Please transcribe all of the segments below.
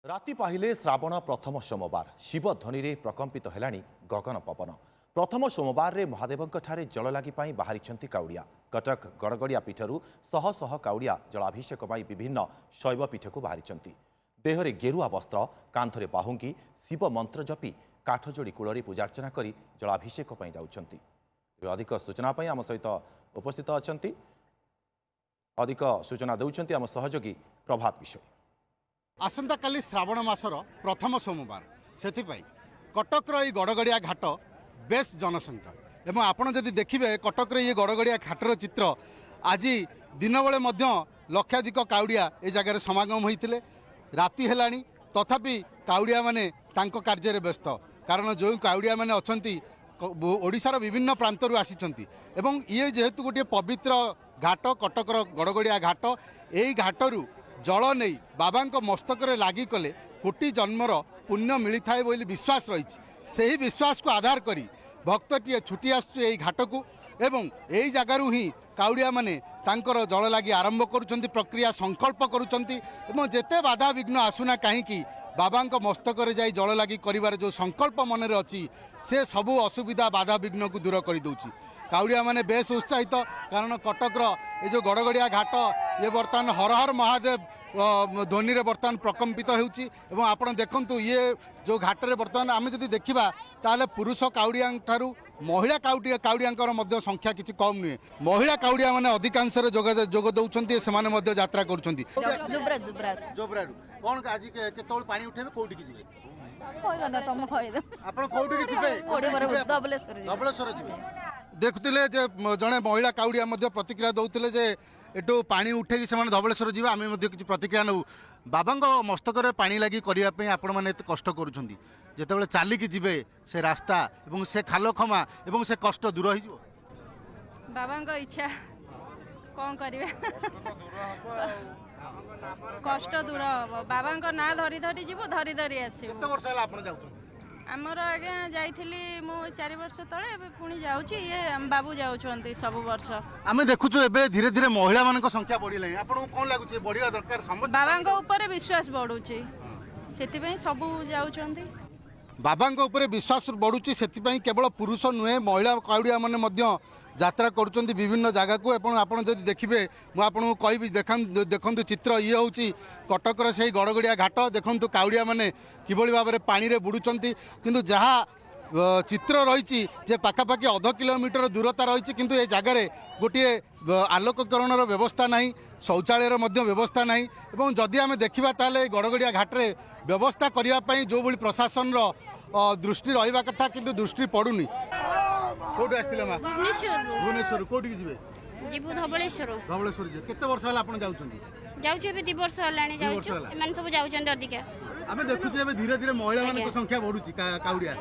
राति पाहिले श्रावण प्रथम सोमवार शिवध्वनि रे प्रकंपित हेलाणी गगन पवन। प्रथम सोमवार रे महादेवंक ठारे जल लागी पाई बाहरिछंती काउड़िया। कटक गड़गड़िया पीठरू शह शह काउड़िया जलाभिषेक पाई विभिन्न शैव पीठक बाहरिछंती। देहरे गेरुआ वस्त्र, कांधरे बाहुंगी, शिव मंत्र जपी काठजोड़ी कूल पूजार्चना करी जलाभिषेक पाई जाउछंती। अधिक सूचना पाई आम सहित उपस्थित अछंती। अधिक सूचना देउछंती आम सहयोगी प्रभात विषय। आसंता काली श्रावण मासर प्रथम सोमवार से कटकर ये गड़गड़िया घाट बेस जनसंख्या एवं आपड़ जदि देखिए कटकर ये गड़गड़िया घाटर चित्र आज दिन बेले लक्षाधिक काउड़िया ए जगार समागम होते राति है तथापि काउड़िया माने तांको कार्य व्यस्त कारण जो काउड़िया माने अछंती ओडिशार विभिन्न प्रांतरू आसिछंती एवं ये जेहेतु गोटे पवित्र घाट कटकर गड़गड़िया घाट यही घाटरू जल नहीं बाबा मस्तक लगी कले कोटी जन्मर पुण्य मिलता है बोली विश्वास रही से ही विश्वास को आधार करी भक्तटीए छुटी आसुई घाट को एवं यही जगारू ही काउड़िया माने तांकर जल लगी आरंभ करुछंती प्रक्रिया संकल्प करुछंती एवं जेते बाधा विघ्न आसुना कहीं बाबा मस्तक जाई जल लगी करिवार जो संकल्प मन रे अछि से सबू असुविधा बाधा विघ्न को दूर कर दउछि। काउड़िया माने बेस उत्साहित कारण कटकर ये जो गड़गड़िया घाट ये बर्तमान हर हर महादेव ध्वनि रे बर्तमान प्रकंपित होउछि एवं आपण देखंतु ये जो घाट रे बर्तमान आमे जदि देखिबा ताले पुरुष काउड़िया ठारू महिला काउड़ियांकर मध्य संख्या किछि कम नुहे। महिला काउड़िया माने अधिकांश रे जोग दउछंती सेमाने मध्य यात्रा करूछंती। जोब्रारू कोन आज केतोल पानी उठेबे कोठी कि जिवे कोइला ना तुम खोइ दे आपण कोठी कि जिवे धबलेश्वर जिवे। देखुतिले जे जणे महिला काउड़िया मध्य प्रतिक्रिया दउतिले जे एटू पानी उठे से धबलेश्वर जीवा आम किसी प्रतिक्रिया नौ बाबा मस्तक पानी लगी करने आपण मैंने कष्ट करुँच जिते चलिकी जीवे से रास्ता एवं से खाल खमा एवं से कष्ट दूर हो बाबा इच्छा कौन करें कष्ट दूर हम बाबा ना धरी धरी जीव धरी धरी आस आमर आज्ञा जाइली मु 4 वर्ष तले पुणी जाऊँगी ये बाबू जाऊँच सब वर्ष आम देखुचु एबे धीरे धीरे महिला मान संख्या बढ़िले आपको कौन लगुच बढ़िया दरकार बाबा ऊपर विश्वास बढ़ुची से सबू जाऊँच बाबा ऊपर विश्वास बढ़ुची से केवल पुरुष नुहे महिला काउड़िया मैंने यात्रा करुँच विभिन्न जगह को आपड़ जब देखिए मुझे कहि देखु चित्र ये हूँ कटकर से गड़गड़िया घाट देखु काउड़िया मैंने किभली भाव में पानी रे बुड़ुंट किंतु जहाँ चित्र रही पाखापाखि अध किलोमीटर दूरता रही किंतु ये जगार गोटे आलोककरण व्यवस्था नहीं शौचालय व्यवस्था नहीं एवं जदि आम देखा ताले गड़गड़िया घाटे व्यवस्था करने जो भाई प्रशासन दृष्टि रहा कथा किंतु दृष्टि पड़ुनी। कोठी आस्थिले मा भुवनेश्वर कोठी जिवे जीवु धबलेश्वर जी केते वर्ष होला आपण जाउछंती जाउछु एबे 2 वर्ष हलाणी जाउछु एमान सब जाउछंती अधिका आमे देखुछु एबे धीरे धीरे महिला मानक संख्या बढ़ुची काउड़िया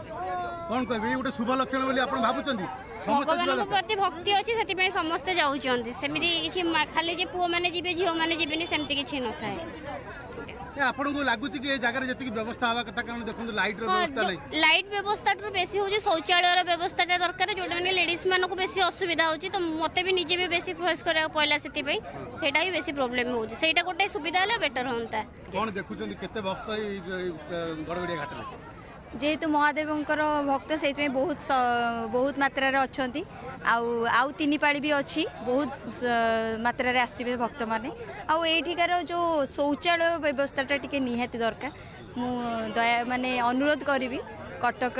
कोन कहबे गोटे शुभ लक्षण बोली आपण भाबुचंती भगवान प्रति भक्ति अछि सेति पे समस्त जाउछंती सेमिति किछि खाली जे पुओ माने जिवे झियो माने जिवेनी सेमति किछि न थाए आपन को लागुची कि ए जगह जति व्यवस्था हवा कथा कारण देखु लाइट रो व्यवस्था नै लाइट व्यवस्था तो बेसी होजी शौचालय रो व्यवस्था ता दरकार जोडा माने लेडीज मानको को बेसी असुविधा होची तो मते भी निजे भी बेसी फेस करे पयला सेति पे सेटा ही बेसी प्रॉब्लम होजी सेटा गोटे सुविधा ले बेटर होंता कोन देखुचंती केते भक्त गड़गड़िया घाट में जेहेतु महादेवंकर भक्त से बहुत मात्रा अच्छी आउ 3 पाड़ी भी अच्छी बहुत मात्रा आसवे भक्त मैंने आठिकार जो शौचालय व्यवस्थाटा टी निहाती दरकार मु दया माने अनुरोध करी कटक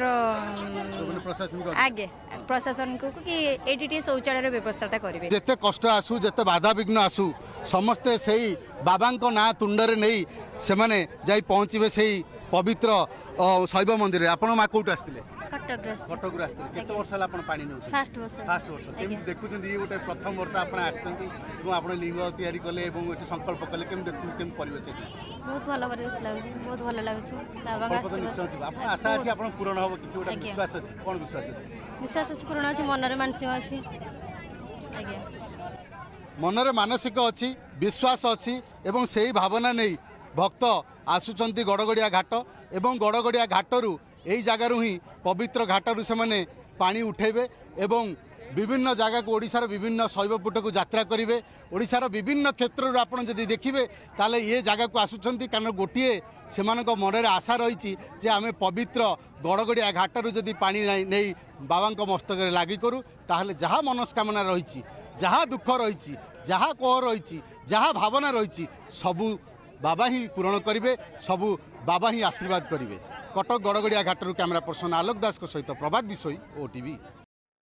आगे प्रशासन को कि ये शौचालय व्यवस्थाटा करेंगे जिते कष्ट आसू जिते बाधा विघ्न आसू समस्ते से बाबा ना तुंडरे नहीं से माने जाई पहुँचे से पवित्र शैव मंदिर आपण मा कोट आस्थिले कटक आस्थिले केते वर्ष होला आपण पानी नेउ फर्स्ट वर्ष केम देखुचंदी ये गोटे प्रथम वर्ष आपण आछंती एवं आपण लिंग तयारी कले एवं एठी संकल्प कले केम देखु केम परिवेश एठी बहुत भलो परिवेश लागुची बहुत भलो लागुची बाबा आपण आशा अछि आपण पूर्ण होबो किछि गोटे विश्वास अछि कोन विश्वास अछि पूर्ण अछि मनरे मानसिक अछि आज्ञा मनरे मानसिक अछि विश्वास अछि एवं सेही भावना नै भक्त आसुचंती गड़गड़िया घाट एवं गड़गड़िया घाटरू यही जगारू ही पवित्र घाटरू से माने पानी उठेबे एवं विभिन्न जगह को ओडिशार विभिन्न शैवपीठ को यात्रा करेंगे ओडिशार विभिन्न क्षेत्र आप देखिए ताले ये जगह को आसुंच कारण गोटे से मन आशा रही जे आम पवित्र गड़गड़िया घाटर जदि पा नहीं बाबा मस्तक लगी करूँ ताहले जहाँ मनस्कामना रही जहाँ दुख रही जहाँ कह रही जहाँ भावना रही सबू बाबा ही पूरण करेंगे सबू बाबा ही आशीर्वाद करेंगे। कटक गड़गड़िया घाटर कैमरा पर्सन आलोक दास सहित प्रभात बिशोई, ओटीवी।